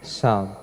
Sound.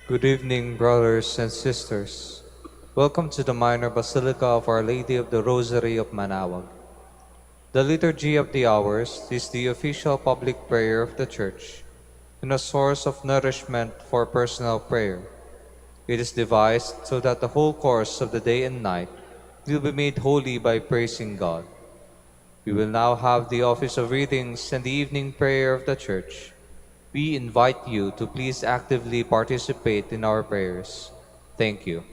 Good evening, brothers and sisters. Welcome to the Minor Basilica of Our Lady of the Rosary of Manaoag. The Liturgy of the Hours is the official public prayer of the Church and a source of nourishment for personal prayer. It is devised so that the whole course of the day and night will be made holy by praising God. We will now have the office of readings and the evening prayer of the Church. We invite you to please actively participate in our prayers. Thank you.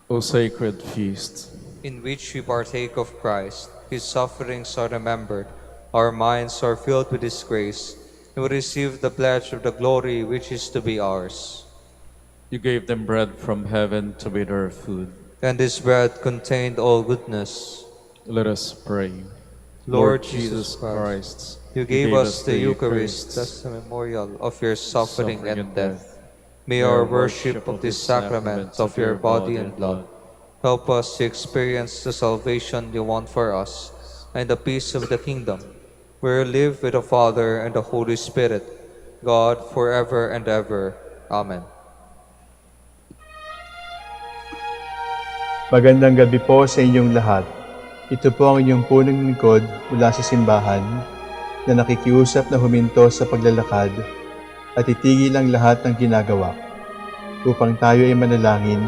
O sacred feast, In which we partake of Christ, His sufferings are remembered, our minds are filled with His grace, and we receive the pledge of the glory which is to be ours. you gave them bread from heaven to be their food. And this bread contained all goodness. Let us pray. Lord Jesus Christ, you gave us the Eucharist as a memorial of your suffering and death. May our worship of this sacrament of your body and blood help us to experience the salvation you want for us and the peace of the kingdom, where you live with the Father and the Holy Spirit, God forever and ever. Amen. Magandang gabi po sa inyong lahat. Ito po ang inyong punong lingkod mula sa simbahan na nakikiusap na huminto sa paglalakad at itigil ang lahat ng ginagawa upang tayo ay manalangin.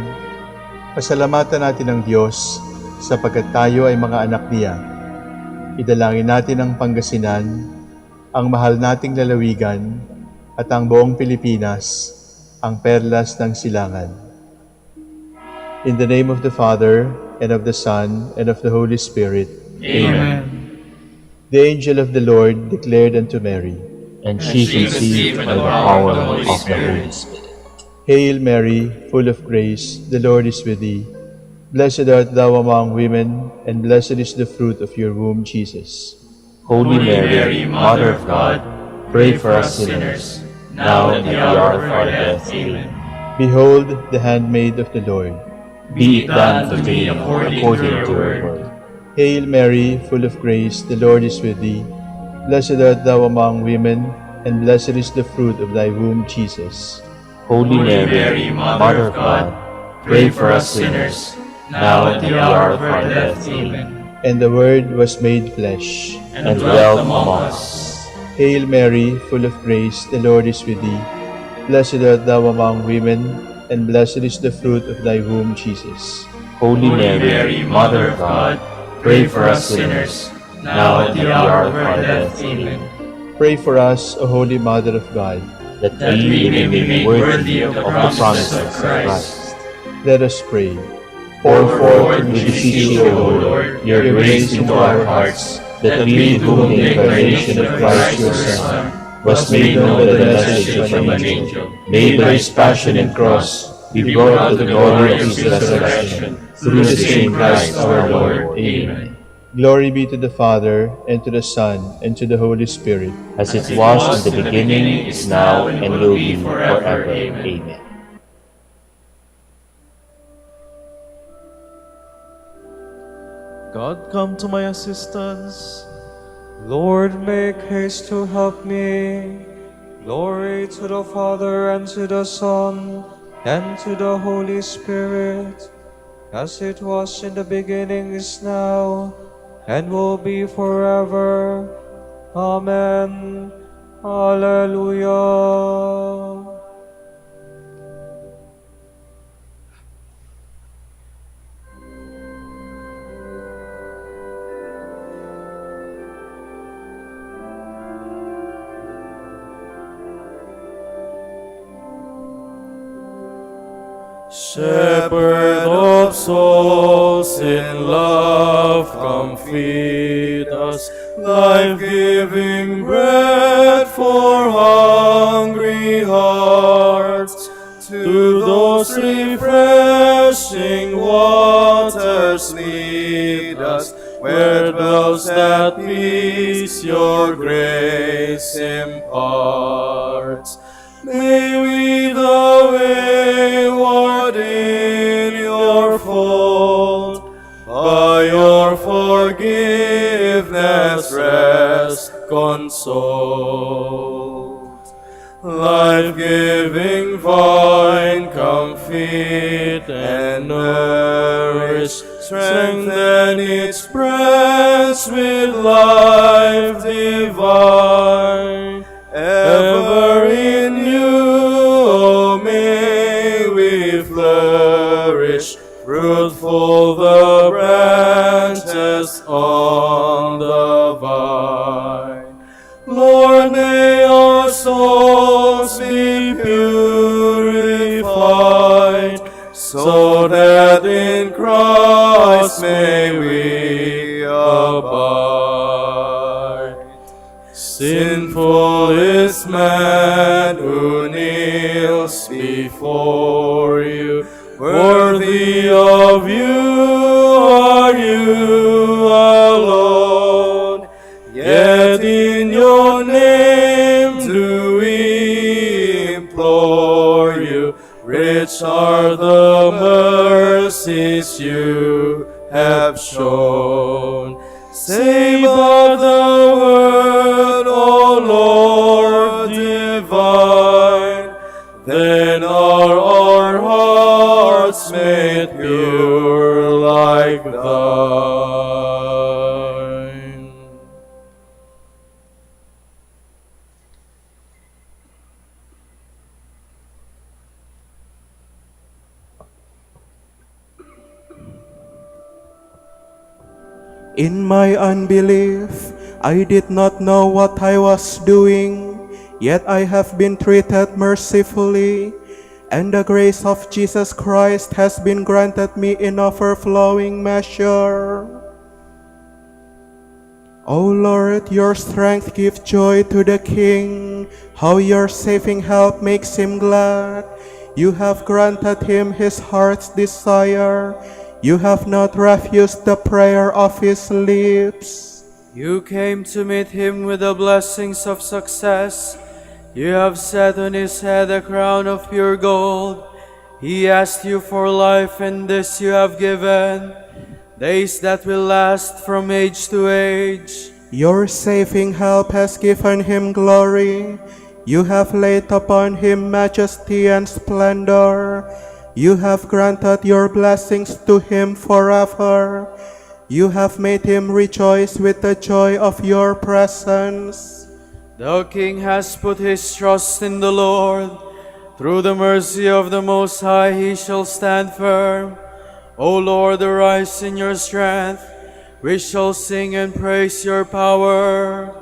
Pasalamatan natin ang Diyos sapagkat tayo ay mga anak niya. Idalangin natin ang Pangasinan, ang mahal nating lalawigan at ang buong Pilipinas, ang perlas ng silangan. In the name of the Father, and of the Son, and of the Holy Spirit. Amen. The angel of the Lord declared unto Mary, And she conceived by the power of the Holy Spirit. Hail Mary, full of grace, the Lord is with thee. Blessed art thou among women, and blessed is the fruit of your womb, Jesus. Holy Mary, Mother of God, pray for us sinners, now and at the hour of our death. Amen. Behold the handmaid of the Lord. Be it done to me according to your word. Hail Mary, full of grace, the Lord is with thee. Blessed art thou among women, and blessed is the fruit of thy womb, Jesus. Holy Mary, Mother of God, pray for us sinners, now and at the hour of our death. Amen. And the Word was made flesh, And dwelt among us. Hail Mary, full of grace, the Lord is with thee. Blessed art thou among women, and blessed is the fruit of thy womb, Jesus. Holy Mary, Mother of God, pray for us sinners, now and at the hour of our death. Amen. Pray for us, O Holy Mother of God. That we may be made worthy of the promises of Christ. Let us pray. Pour forth, we beseech you, O Lord, your grace into our hearts, that we, to whom the incarnation of Christ your Son was made known by the message of an angel, made by his passion and cross, be brought to the glory of his resurrection, through the same Christ our Lord. Amen. Glory be to the Father, and to the Son, and to the Holy Spirit. As it was in the beginning, is now, and will be forever. Amen. God, come to my assistance. Lord, make haste to help me. Glory to the Father, and to the Son, and to the Holy Spirit, as it was in the beginning, is now, and will be forever. Amen. Hallelujah. Shepherd of souls, in love come feed us, life-giving bread for hungry hearts. To those refreshing waters lead us, where dwells that peace your grace imparts. May we the wayward in your fold, by your forgiveness rest consoled. life-giving vine, come feed and nourish, strengthen its branch with life divine. Ever in you, oh, may we flourish, fruitful the branches on the vine. Lord, may our souls be purified, so that in Christ may we abide. Sinful is man who kneels before you, worthy of you are you alone. Yet in your name do we implore you, rich are the mercies you have shown. Say but the word, O Lord divine, then are our hearts made pure like thine. In my unbelief, I did not know what I was doing, yet I have been treated mercifully, and the grace of Jesus Christ has been granted me in overflowing measure. O Lord, your strength gives joy to the King, how your saving help makes him glad. You have granted him his heart's desire. You have not refused the prayer of his lips. You came to meet him with the blessings of success. You have set on his head a crown of pure gold. He asked you for life, and this you have given, days that will last from age to age. Your saving help has given him glory. You have laid upon him majesty and splendor. You have granted your blessings to him forever. You have made him rejoice with the joy of your presence. The King has put his trust in the Lord. Through the mercy of the Most High he shall stand firm. O Lord, arise in your strength. We shall sing and praise your power.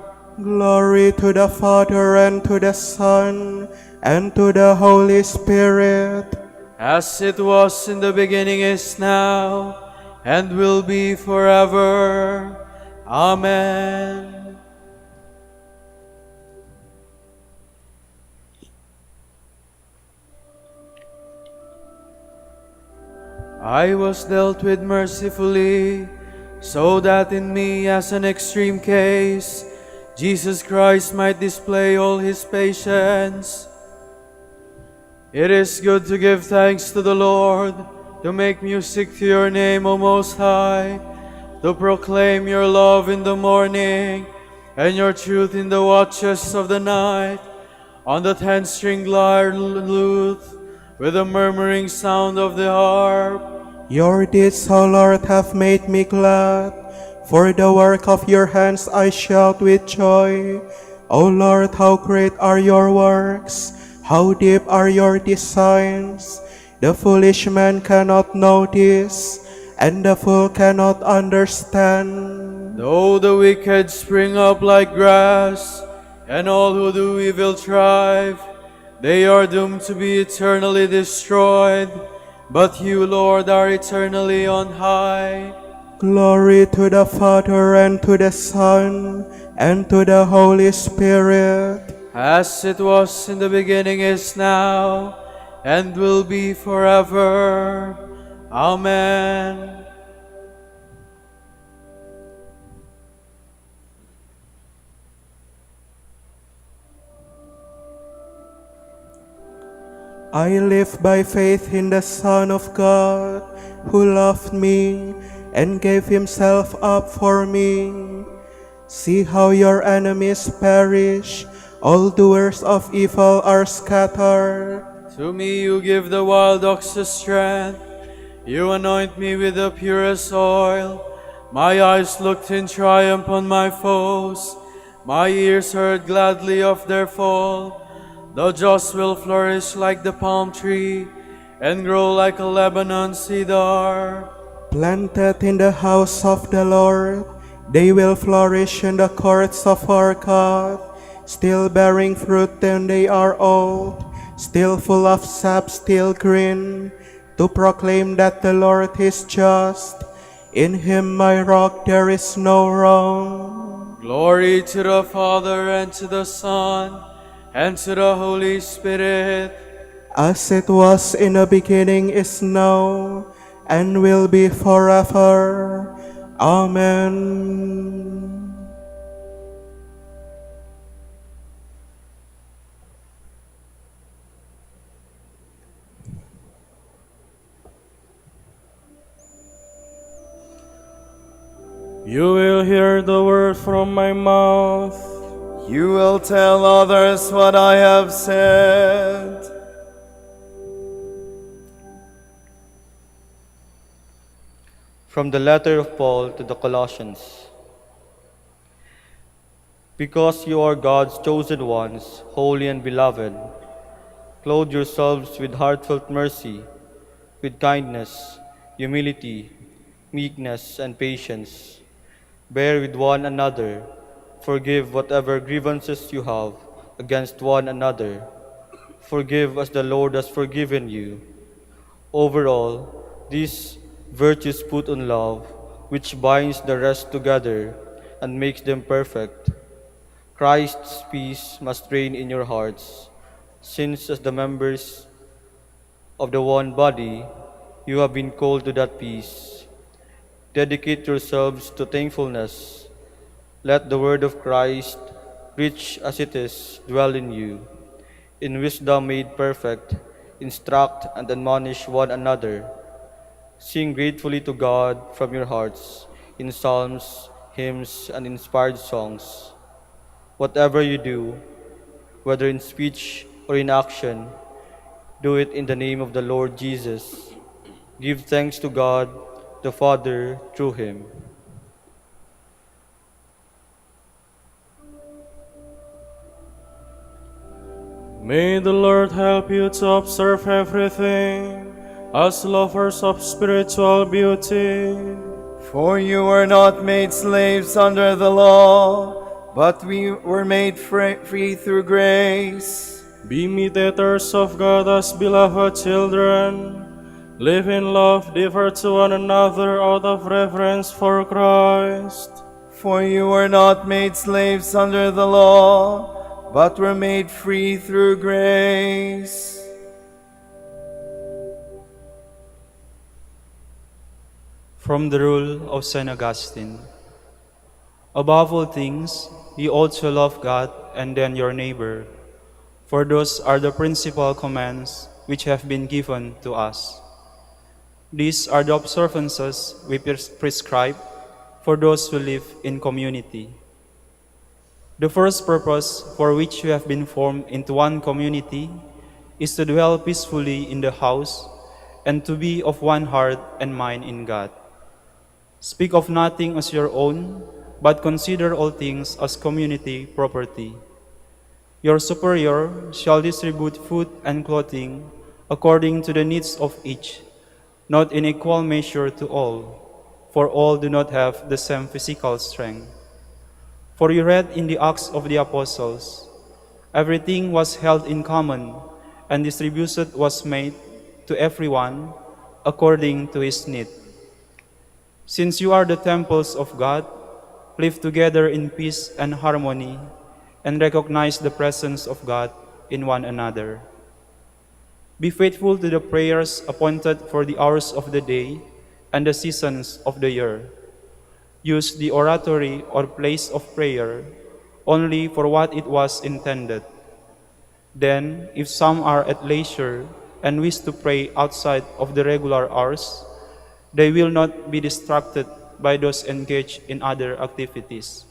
Glory to the Father, and to the Son, and to the Holy Spirit. As it was in the beginning, is now, and will be forever. Amen. I was dealt with mercifully, so that in me, as an extreme case, Jesus Christ might display all his patience. It is good to give thanks to the Lord, to make music to your name, O Most High, to proclaim your love in the morning, and your truth in the watches of the night, on the 10-stringed lyre lute, with the murmuring sound of the harp. Your deeds, O Lord, have made me glad. For the work of your hands I shout with joy. O Lord, how great are your works! How deep are your designs! The foolish man cannot know this, and the fool cannot understand. Though the wicked spring up like grass, and all who do evil thrive, they are doomed to be eternally destroyed. But you, Lord, are eternally on high. Glory to the Father, and to the Son, and to the Holy Spirit. As it was in the beginning, is now, and will be forever. Amen. I live by faith in the Son of God, who loved me and gave himself up for me. See how your enemies perish, All doers of evil are scattered. To me you give the wild ox's strength. You anoint me with the purest oil. My eyes looked in triumph on my foes. My ears heard gladly of their fall. The just will flourish like the palm tree and grow like a Lebanon cedar. Planted in the house of the Lord, they will flourish in the courts of our God, still bearing fruit when they are old, still full of sap, still green, to proclaim that the Lord is just. In him, my rock, there is no wrong. Glory to the Father, and to the Son, and to the Holy Spirit, As it was in the beginning, is now, and will be forever. Amen. You will hear the word from my mouth. You will tell others what I have said. From the letter of Paul to the Colossians. Because you are God's chosen ones, holy and beloved, clothe yourselves with heartfelt mercy, with kindness, humility, meekness, and patience. Bear with one another, forgive whatever grievances you have against one another. Forgive as the Lord has forgiven you. Overall, these virtues put on love, which binds the rest together and makes them perfect. Christ's peace must reign in your hearts, since as the members of the one body, you have been called to that peace. Dedicate yourselves to thankfulness. Let the word of Christ, rich as it is, dwell in you. In wisdom made perfect, instruct and admonish one another. Sing gratefully to God from your hearts in psalms, hymns, and inspired songs. Whatever you do, whether in speech or in action, do it in the name of the Lord Jesus. Give thanks to God, the Father, through him. May the Lord help you to observe everything as lovers of spiritual beauty. For you were not made slaves under the law, but we were made free through grace. Be imitators of God as beloved children. Live in love, defer to one another out of reverence for Christ. For you were not made slaves under the law, but were made free through grace. From the Rule of St. Augustine. Above all things, you ought to love God and then your neighbor, for those are the principal commands which have been given to us. These are the observances we prescribe for those who live in community. The first purpose for which you have been formed into one community is to dwell peacefully in the house and to be of one heart and mind in God. Speak of nothing as your own, but consider all things as community property. Your superior shall distribute food and clothing according to the needs of each, not in equal measure to all, for all do not have the same physical strength. For you read in the Acts of the Apostles, everything was held in common, and distribution was made to everyone according to his need. Since you are the temples of God, live together in peace and harmony, and recognize the presence of God in one another. Be faithful to the prayers appointed for the hours of the day and the seasons of the year. Use the oratory or place of prayer only for what it was intended. Then, if some are at leisure and wish to pray outside of the regular hours, they will not be distracted by those engaged in other activities.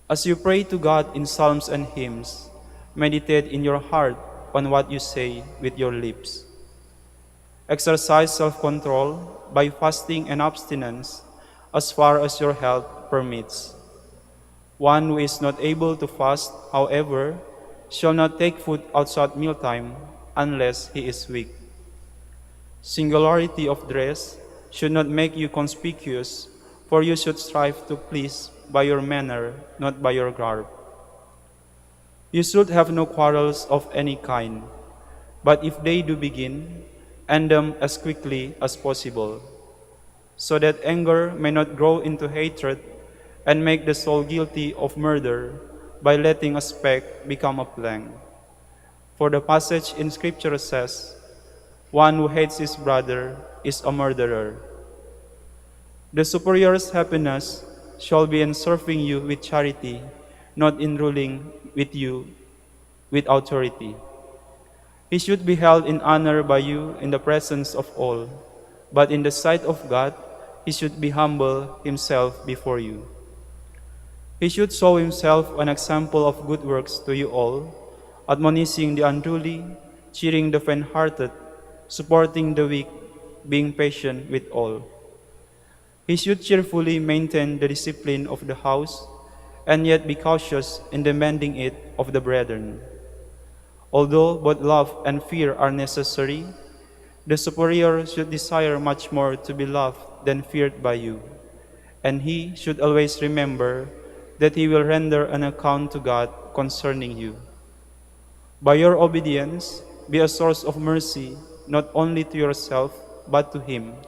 As you pray to God in psalms and hymns, meditate in your heart on what you say with your lips. Exercise self-control by fasting and abstinence as far as your health permits. One who is not able to fast, however, shall not take food outside mealtime unless he is weak. Singularity of dress should not make you conspicuous, for you should strive to please by your manner, not by your garb. You should have no quarrels of any kind, but if they do begin, end them as quickly as possible, so that anger may not grow into hatred and make the soul guilty of murder by letting a speck become a plank. For the passage in Scripture says, "One who hates his brother is a murderer." The superior's happiness shall be in serving you with charity, not in ruling with you with authority. He should be held in honor by you in the presence of all, but in the sight of God, he should be humble himself before you. He should show himself an example of good works to you all, admonishing the unruly, cheering the faint-hearted, supporting the weak, being patient with all. He should cheerfully maintain the discipline of the house, and yet be cautious in demanding it of the brethren. Although both love and fear are necessary, the superior should desire much more to be loved than feared by you, and he should always remember that he will render an account to God concerning you. By your obedience, be a source of mercy not only to yourself but to him,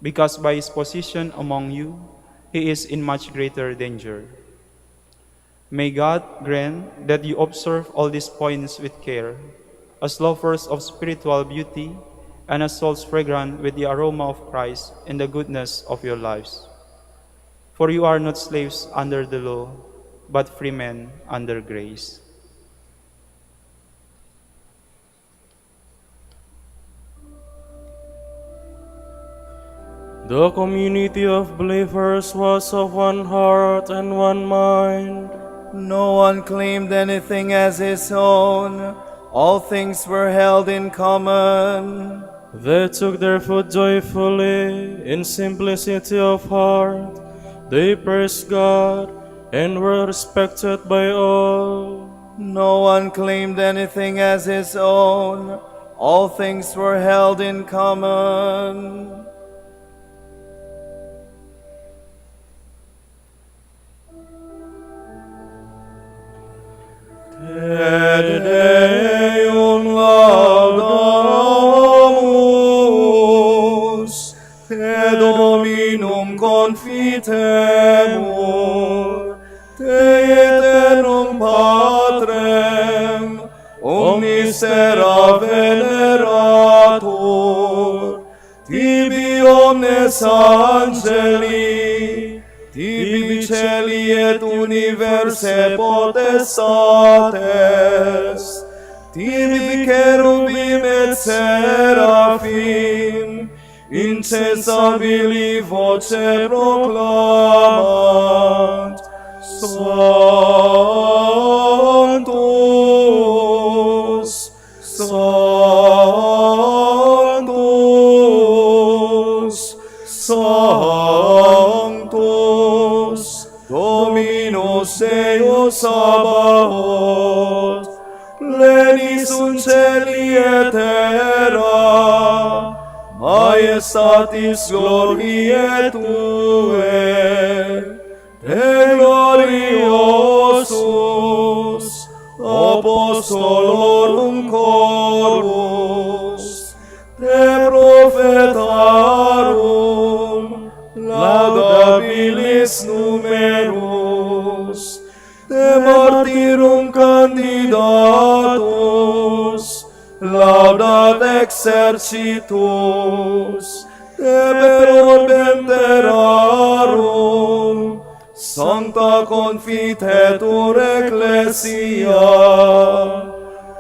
because by his position among you, he is in much greater danger. May God grant that you observe all these points with care, as lovers of spiritual beauty and as souls fragrant with the aroma of Christ in the goodness of your lives. For you are not slaves under the law, but free men under grace. The community of believers was of one heart and one mind. No one claimed anything as his own. All things were held in common. They took their food joyfully, in simplicity of heart. They praised God and were respected by all. No one claimed anything as his own. All things were held in common. Te Deum laudamus, Te Dominum confitemur, Te eternum Patrem, omnis terra veneratur, Tibi omnes angeli, Tibi celi et universe potestates, Tibi cherubim et seraphim, incessabili voce proclamant, Sanctus, Sanctus, Sanctus, Dominus Deus Sabaoth, plenis sunt celi et terra, majestatis gloriae Tuae, Te gloriosus, apostolorum chorus, Te prophetarum, laudabilis numerus, Te martyrum candidatus, laudat exercitus, Te perorventerarum, sancta confitetur ecclesia,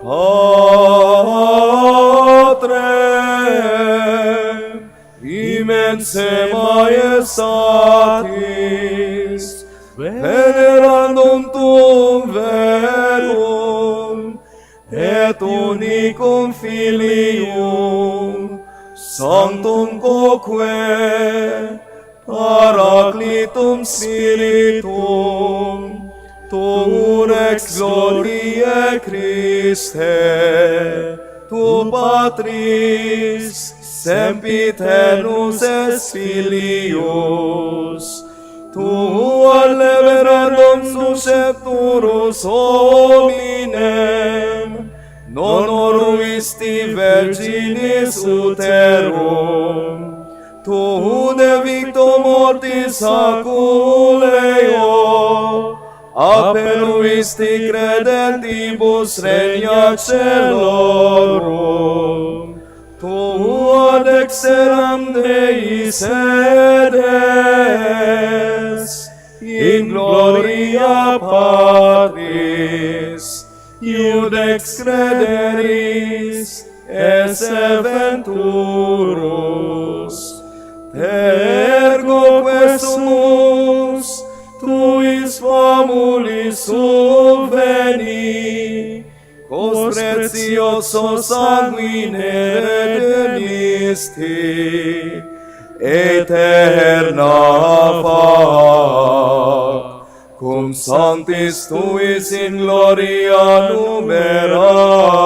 Patre, immense majestatis, venerandum verum, et unicum Filium, Sanctum quoque, Paraclitum Spiritum, tu ex gloriae Christe, tu Patris, sempiternus es Filius, tu alleverandum suscepturus hominem, non oruisti virginis uterum, tu de victo mortis aculeo, aperuisti credentibus regna celorum, tu ad exteram Dei sedes, in gloria Patris, iudex crederis, esse venturus, ergo quesumus, tuis famulis subveni, cos precioso sanguine redemisti, eterna fac, cum sanctis tuis in gloria numerari.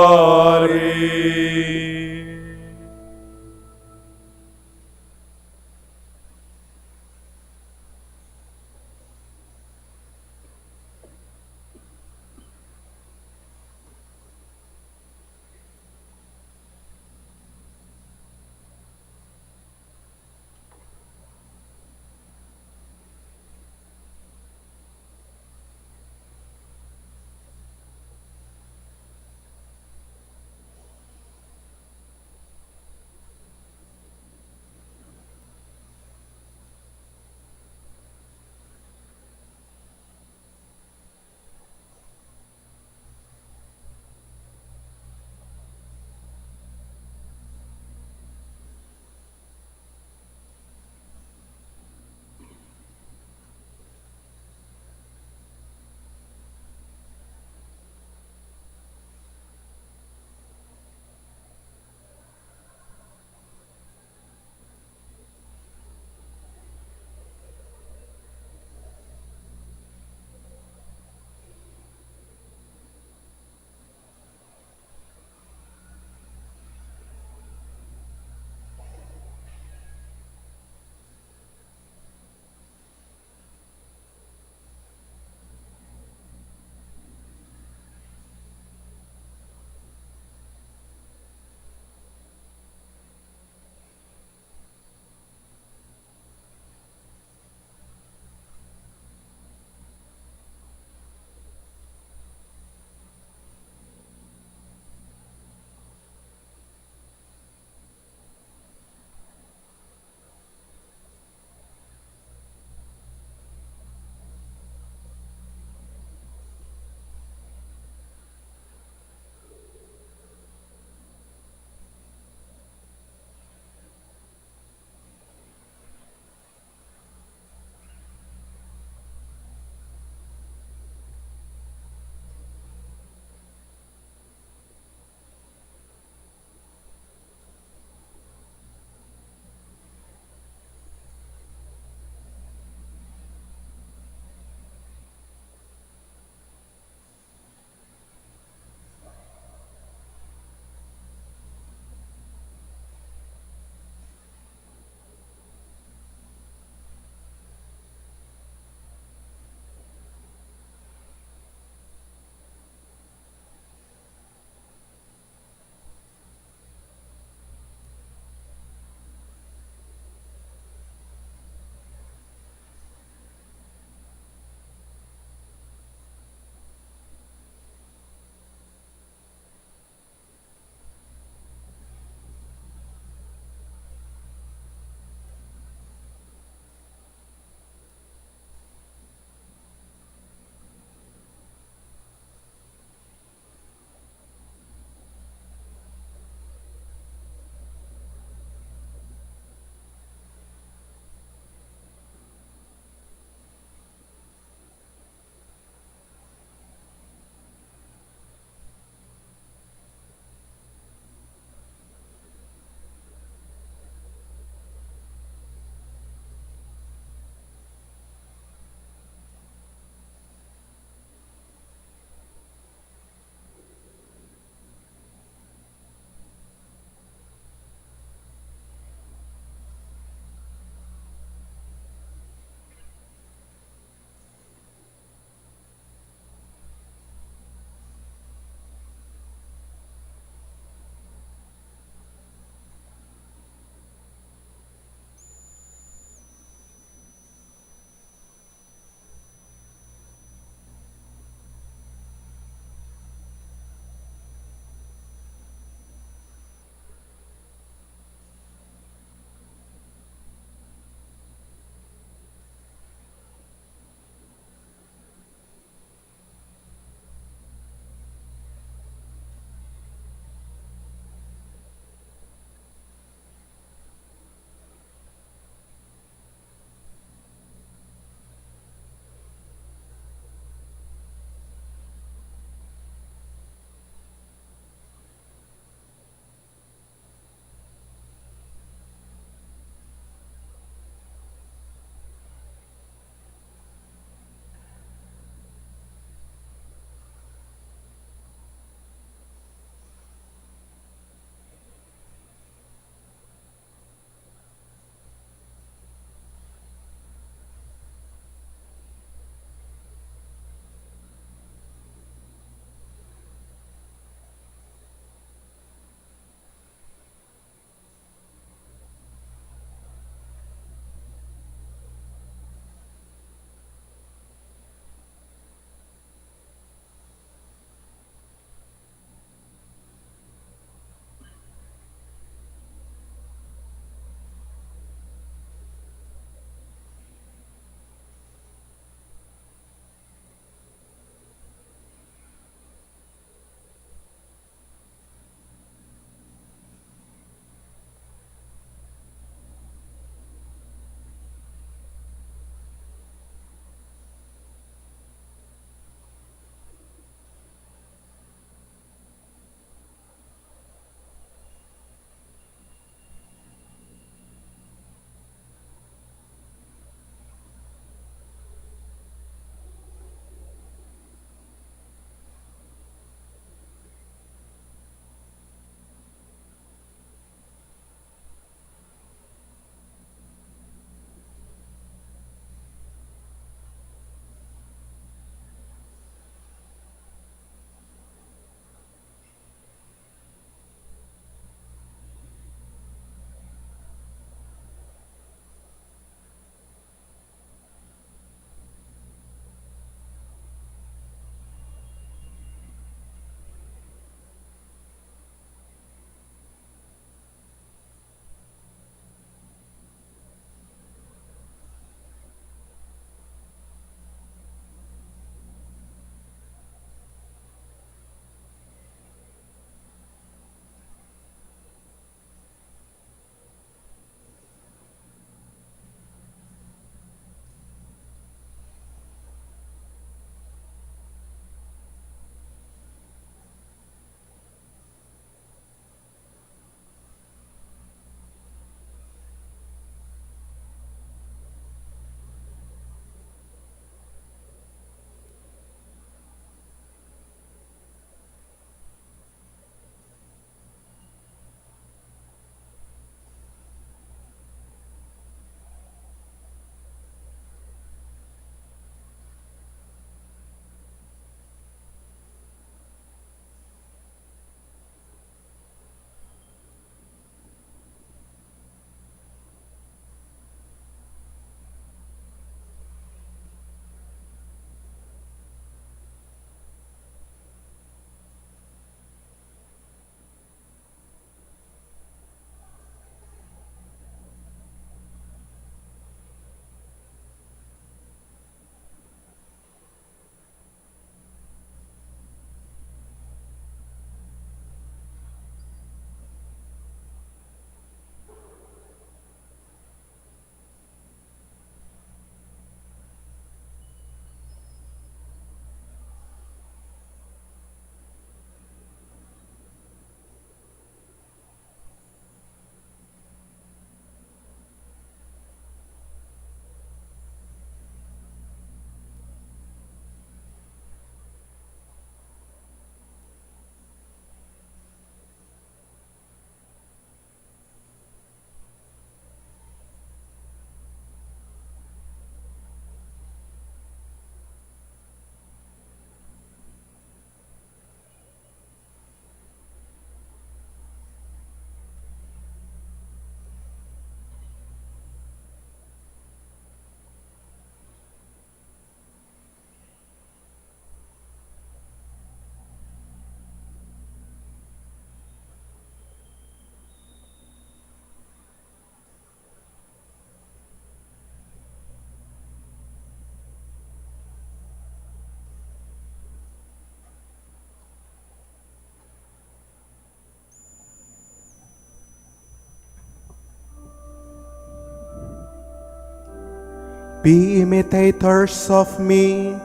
Be imitators of me.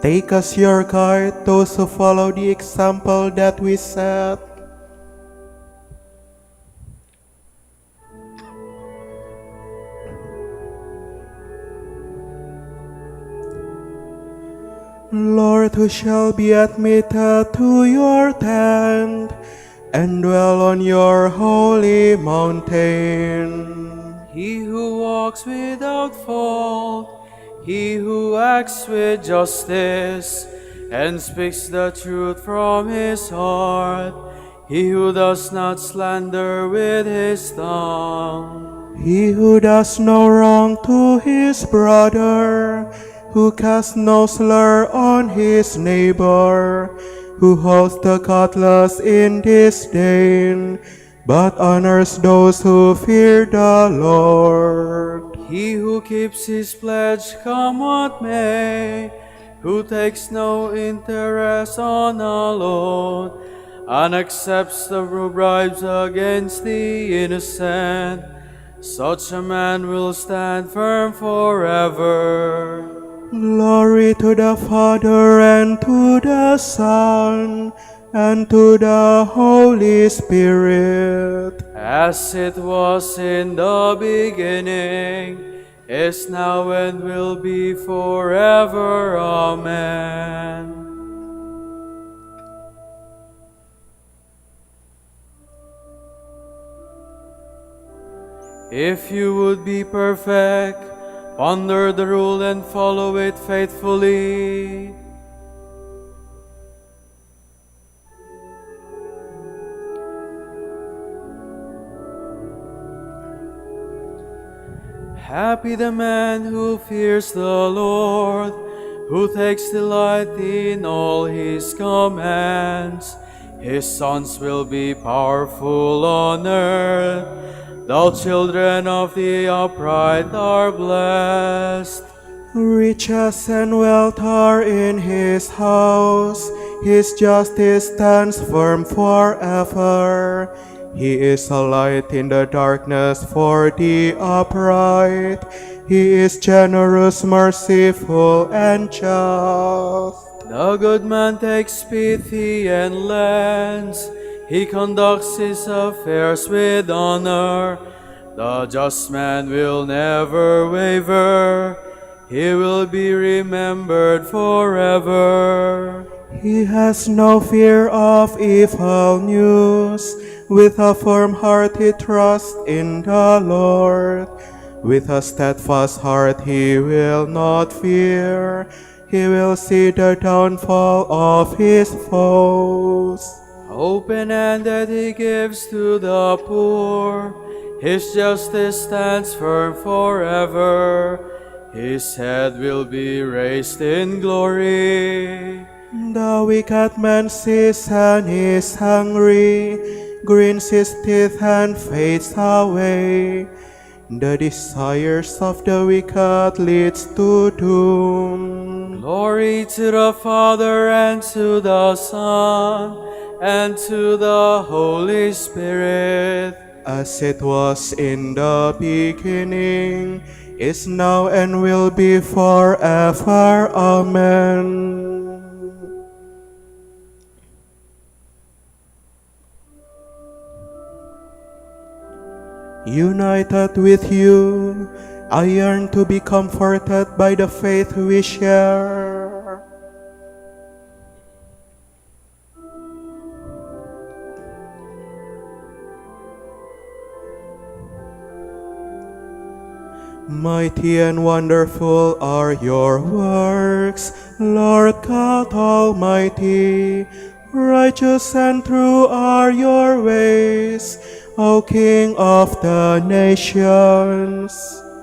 Take as your guide those who follow the example that we set. Lord, who shall be admitted to your tent and dwell on your holy mountain? He who walks without fault, he who acts with justice, and speaks the truth from his heart, he who does not slander with his tongue. He who does no wrong to his brother, who casts no slur on his neighbor, who holds the godless in disdain, but honors those who fear the Lord. He who keeps his pledge come what may, who takes no interest on a loan, and accepts the bribes against the innocent, such a man will stand firm forever. Glory to the Father, and to the Son, and to the Holy Spirit. As it was in the beginning, is now, and will be forever. Amen. If you would be perfect, ponder the rule and follow it faithfully. Happy the man who fears the Lord, who takes delight in all his commands. His sons will be powerful on earth. The children of the upright are blessed. Riches and wealth are in his house. His justice stands firm forever. He is a light in the darkness for the upright. He is generous, merciful, and just. The good man takes pity and lends. He conducts his affairs with honor. The just man will never waver. He will be remembered forever. He has no fear of evil news. With a firm heart he trusts in the Lord. With a steadfast heart he will not fear. He will see the downfall of his foes. Open-handed he gives to the poor. His justice stands firm forever. His head will be raised in glory. The wicked man sees and is hungry, grins his teeth and fades away. The desires of the wicked leads to doom. Glory to the Father, and to the Son, and to the Holy Spirit. As it was in the beginning, is now, and will be forever. Amen. United with you, I yearn to be comforted by the faith we share. Mighty and wonderful are your works, Lord God Almighty. Righteous and true are your ways, O King of the nations.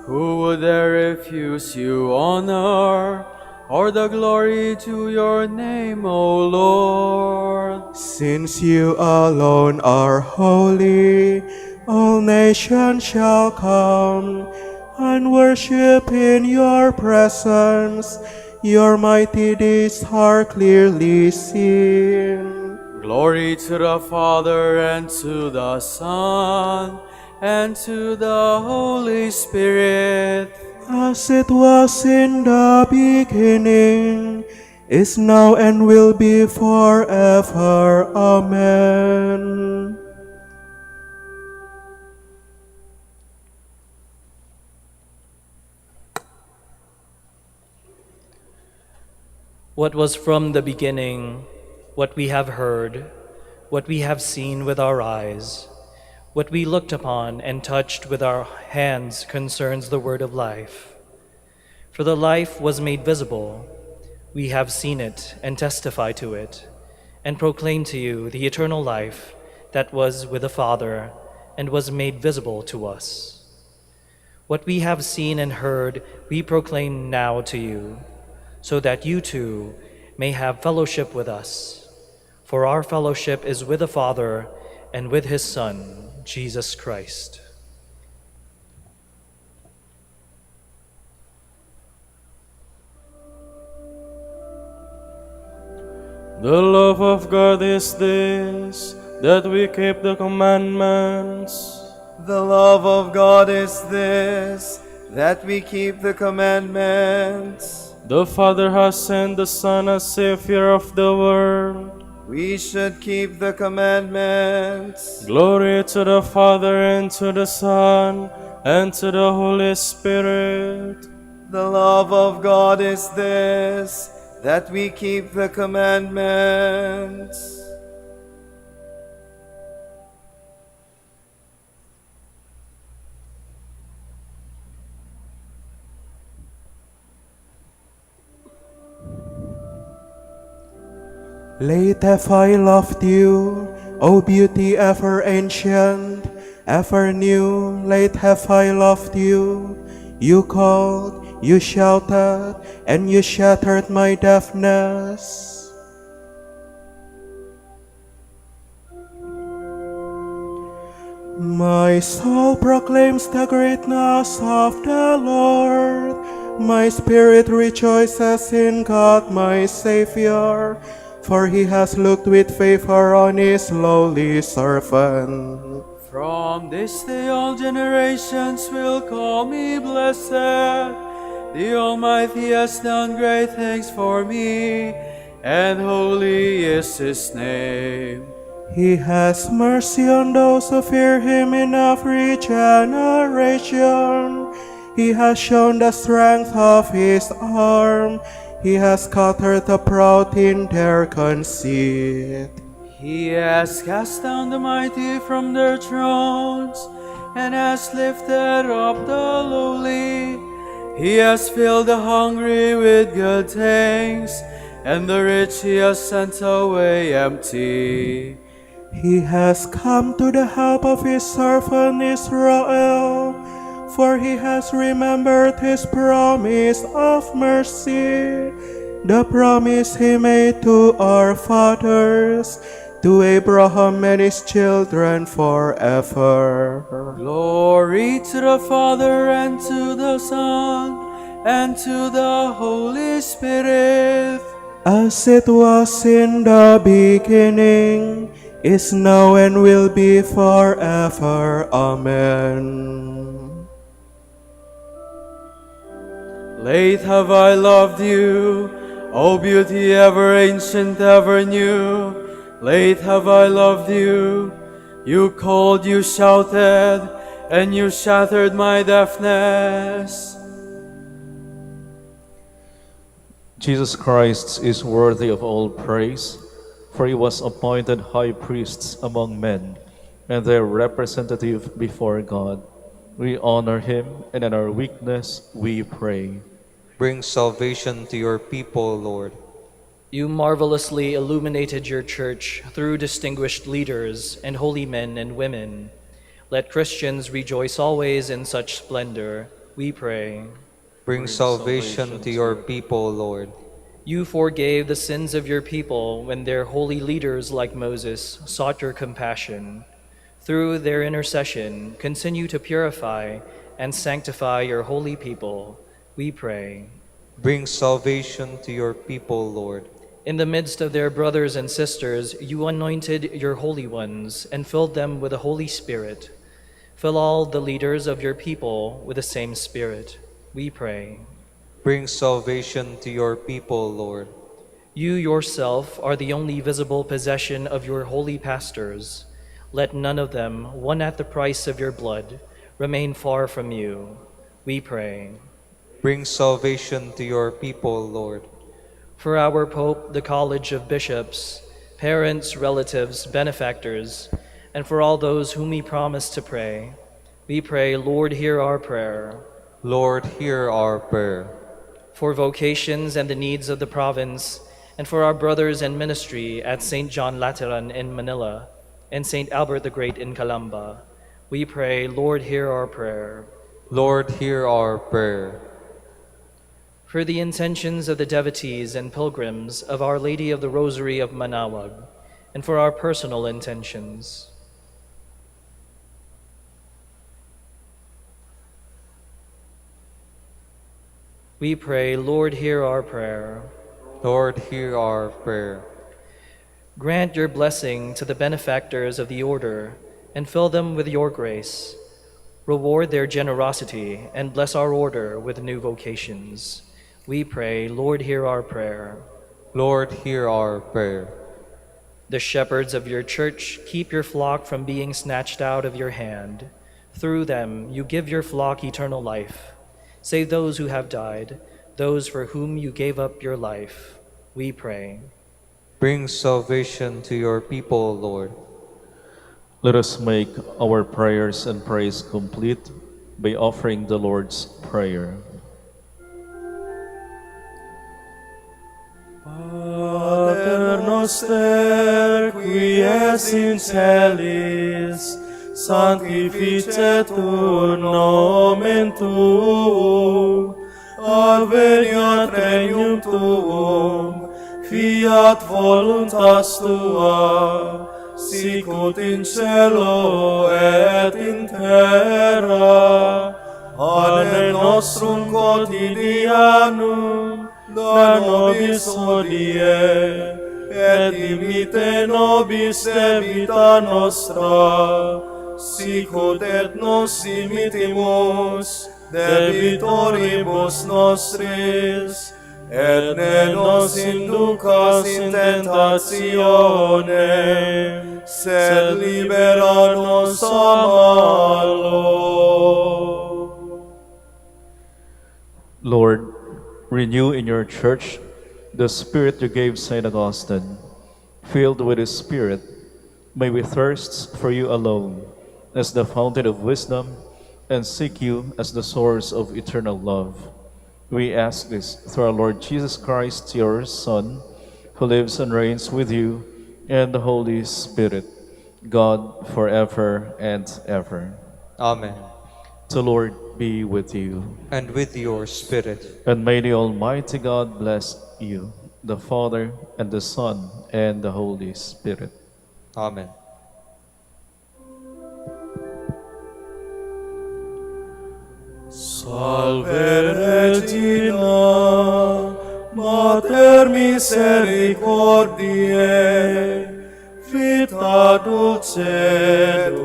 Who would dare refuse you honor, or the glory to your name, O Lord? Since you alone are holy, all nations shall come and worship in your presence. Your mighty deeds are clearly seen. Glory to the Father, and to the Son, and to the Holy Spirit. as it was in the beginning, is now and will be forever. Amen. What was from the beginning, what we have heard, what we have seen with our eyes, what we looked upon and touched with our hands concerns the word of life. For the life was made visible. We have seen it and testify to it, and proclaim to you the eternal life that was with the Father and was made visible to us. What we have seen and heard we proclaim now to you, so that you too may have fellowship with us. For our fellowship is with the Father and with his Son, Jesus Christ. The love of God is this, that we keep the commandments. The love of God is this, that we keep the commandments. The Father has sent the Son as Savior of the world. We should keep the commandments. Glory to the Father, and to the Son, and to the Holy Spirit. The love of God is this, that we keep the commandments. Late have I loved you, O beauty ever ancient, ever new. Late have I loved you. You called, you shouted, and you shattered my deafness. My soul proclaims the greatness of the Lord. My spirit rejoices in God my Savior, for he has looked with favor on his lowly servant. From this day all generations will call me blessed. The Almighty has done great things for me, and holy is his name. He has mercy on those who fear him in every generation. He has shown the strength of his arm. He has scattered the proud in their conceit. He has cast down the mighty from their thrones, and has lifted up the lowly. He has filled the hungry with good things, and the rich he has sent away empty. He has come to the help of his servant Israel, for he has remembered his promise of mercy, the promise he made to our fathers, to Abraham and his children forever. Glory to the Father, and to the Son, and to the Holy Spirit. As it was in the beginning, is now and will be forever. Amen. Late have I loved you, O beauty ever ancient, ever new. Late have I loved you. You called, you shouted, and you shattered my deafness. Jesus Christ is worthy of all praise, for he was appointed high priest among men, and their representative before God. We honor him, and in our weakness we pray. Bring salvation to your people, Lord. You marvelously illuminated your church through distinguished leaders and holy men and women. Let Christians rejoice always in such splendor, we pray. Bring salvation to your people, Lord. You forgave the sins of your people when their holy leaders like Moses sought your compassion. Through their intercession, continue to purify and sanctify your holy people, we pray. Bring salvation to your people, Lord. In the midst of their brothers and sisters, you anointed your holy ones and filled them with the Holy Spirit. Fill all the leaders of your people with the same Spirit. we pray. Bring salvation to your people, Lord. You yourself are the only visible possession of your holy pastors. Let none of them, won at the price of your blood, remain far from you, we pray. Bring salvation to your people, Lord. For our Pope, the College of Bishops, parents, relatives, benefactors, and for all those whom we promise to pray, we pray, Lord, hear our prayer. Lord, hear our prayer. For vocations and the needs of the province, and for our brothers and ministry at St. John Lateran in Manila and St. Albert the Great in Calamba, we pray, Lord, hear our prayer. Lord, hear our prayer. For the intentions of the devotees and pilgrims of Our Lady of the Rosary of Manaoag, and for our personal intentions. We pray, Lord, hear our prayer. Lord, hear our prayer. Grant your blessing to the benefactors of the order and fill them with your grace. Reward their generosity and bless our order with new vocations. We pray, Lord, hear our prayer. Lord, hear our prayer. The shepherds of your church, keep your flock from being snatched out of your hand. Through them, you give your flock eternal life. Save those who have died, those for whom you gave up your life. We pray. Bring salvation to your people, Lord. Let us make our prayers and praise complete by offering the Lord's Prayer. Pater noster, qui es in celis, sanctificetur nomen tuum, adveniat regnum tuum, fiat voluntas tua, sicut in cielo et in terra. Pane nostrum quotidianum da nobis hodie, et dimitte nobis debita nostra, sicut et nos dimittimus debitoribus nostris, et ne nos inducas in tentatione, sed libera nos a malo. Lord, renew in your church the spirit you gave St. Augustine. Filled with his spirit, may we thirst for you alone as the fountain of wisdom and seek you as the source of eternal love. We ask this through our Lord Jesus Christ, your Son, who lives and reigns with you and the Holy Spirit, God forever and ever. Amen. The Lord be with you. And with your spirit. And may the Almighty God bless you, the Father, and the Son, and the Holy Spirit. Amen. Salve Regina, Mater misericordiae, vita dulcedo,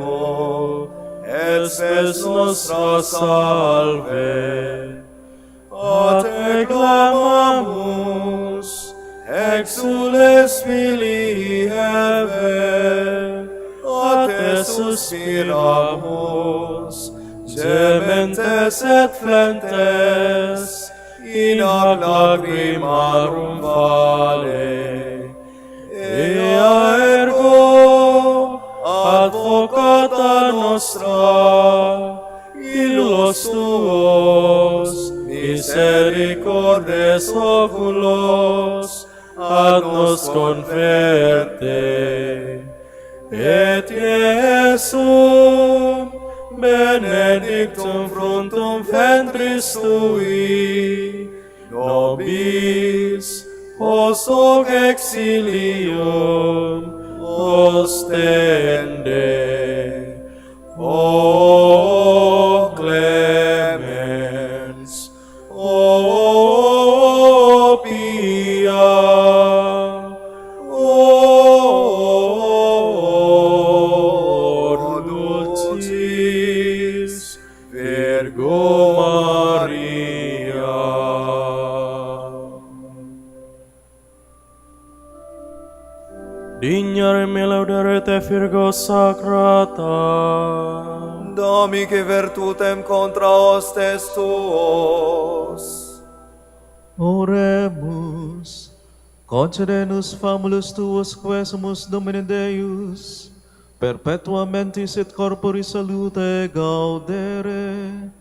et spes nostra salve. A te clamamus, exules filii Eve, a te suspiramus, gementes et flentes, in ac lacrimarum vale. Ea ergo, advocata nostra, illos tuos, misericordes oculos, ad nos converte. Et Iesum, benedictum fructum ventris tui, nobis post hoc exilium ostende. O clemens, o pia, o dulcis, Virgo Maria. Dignare me laudarete Virgo Sacrata. Domi che virtutem contra hostes tuos. Oremus. Concede nos famulus tuos quesumus Domine Deus, perpetua mentis et corpori salute gaudere,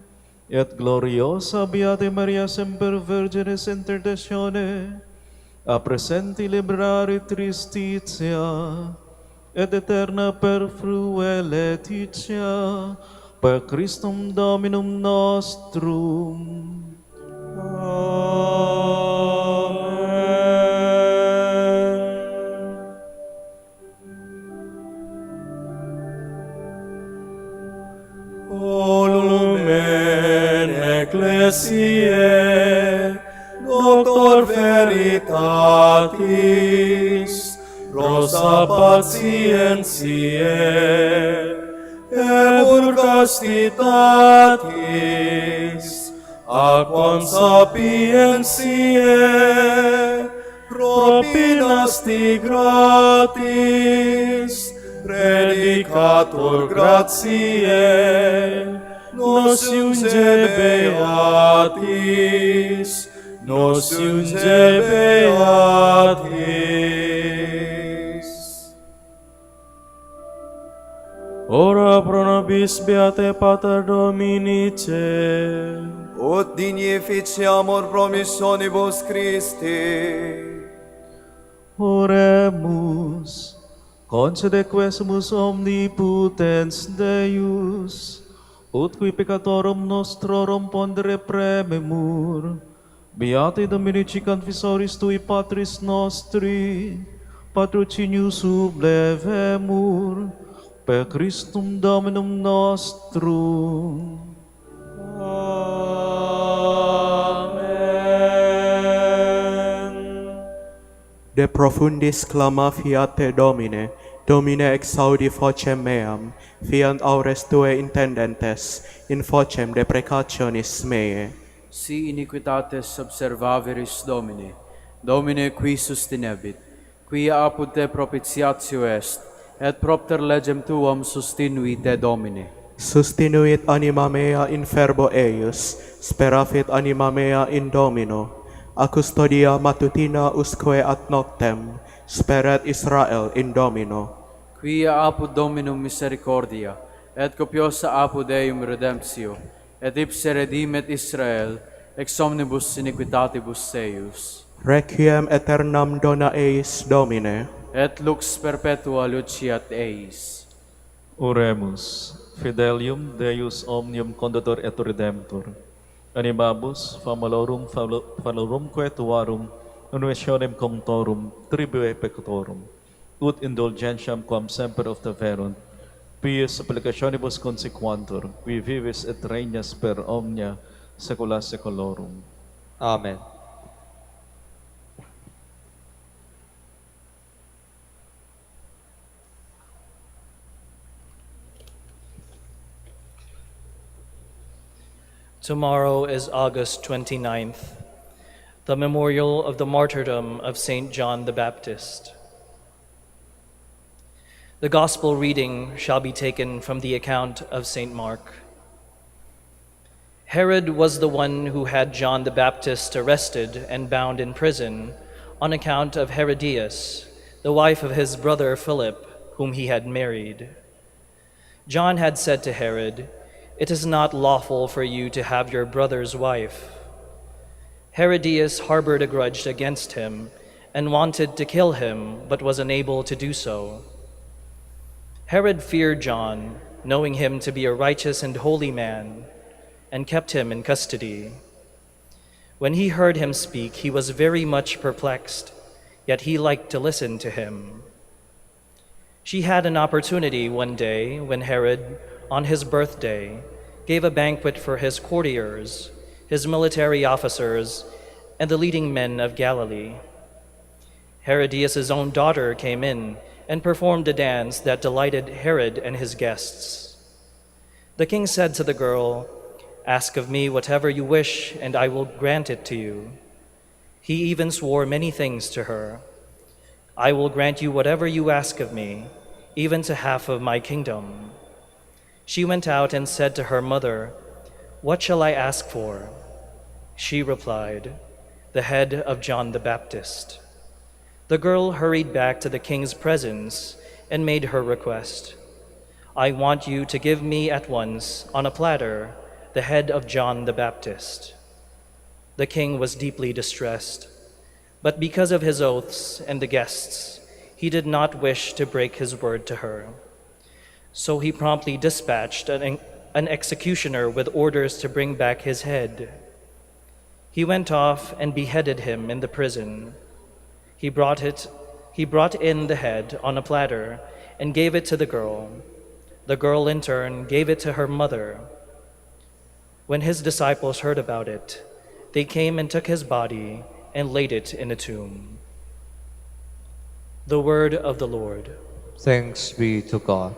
et gloriosa Beate Maria semper Virginis intercessione, a presenti librare tristitia, et eterna perfrue letitia, per Christum Dominum nostrum. O lumen ecclesiae, doctor veritatis, rosa patientiae, ebur castitatis, aquam sapientiae, propinasti gratis, predicatur gratiae, nos iunge beatis, nos iunge beatis. Ora pro nobis beate Pater Dominice, Ut dignificiamur promissionibus Christi. Oremus, concede quesumus omnipotens Deus, ut qui peccatorum nostrorum pondere premimur, beati Dominici confessoris tui Patris nostri, patrocinius sublevemur, per Christum Dominum nostrum. De profundis clama fiate Domine, Domine exaudi vocem meam, fiant aures Tue intendentes, in vocem deprecationis meae. Si iniquitates observaveris Domine, Domine qui sustinebit, quia apud te propitiatio est, et propter legem tuam sustinui te Domine. Sustinuit anima mea in fervo eius, speravit anima mea in Domino. A custodia matutina usque ad noctem, speret Israel in Domino. Quia apud Dominum misericordia, et copiosa apud Eum redemptio, et ipse redimet Israel, ex omnibus iniquitatibus eius. Requiem aeternam dona eis Domine. Et lux perpetua luciat eis. Oremus, Fidelium Deus omnium condator et redemptor, animabus famulorumque tuarum, unventionem comptorum, tribue peccatorum, ut indulgentiam quam semper obtaverunt, pius applicationibus consequantur, qui vivis et regnas per omnia saecula saeculorum. Amen. Tomorrow is August 29th, the memorial of the martyrdom of St. John the Baptist. The Gospel reading shall be taken from the account of St. Mark. Herod was the one who had John the Baptist arrested and bound in prison on account of Herodias, the wife of his brother Philip, whom he had married. John had said to Herod, "It is not lawful for you to have your brother's wife." Herodias harbored a grudge against him and wanted to kill him, but was unable to do so. Herod feared John, knowing him to be a righteous and holy man, and kept him in custody. When he heard him speak, he was very much perplexed, yet he liked to listen to him. She had an opportunity one day when Herod, on his birthday, gave a banquet for his courtiers, his military officers, and the leading men of Galilee. Herodias' own daughter came in and performed a dance that delighted Herod and his guests. The king said to the girl, "Ask of me whatever you wish, and I will grant it to you." He even swore many things to her. I will grant you whatever you ask of me, even to half of my kingdom." She went out and said to her mother, "What shall I ask for?" She replied, "The head of John the Baptist." The girl hurried back to the king's presence and made her request. "I want you to give me at once, on a platter, the head of John the Baptist." The king was deeply distressed, but because of his oaths and the guests, he did not wish to break his word to her. So he promptly dispatched an executioner with orders to bring back his head. He went off and beheaded him in the prison. He brought in the head on a platter and gave it to the girl. The girl, in turn, gave it to her mother. When his disciples heard about it, they came and took his body and laid it in a tomb. The word of the Lord. Thanks be to God.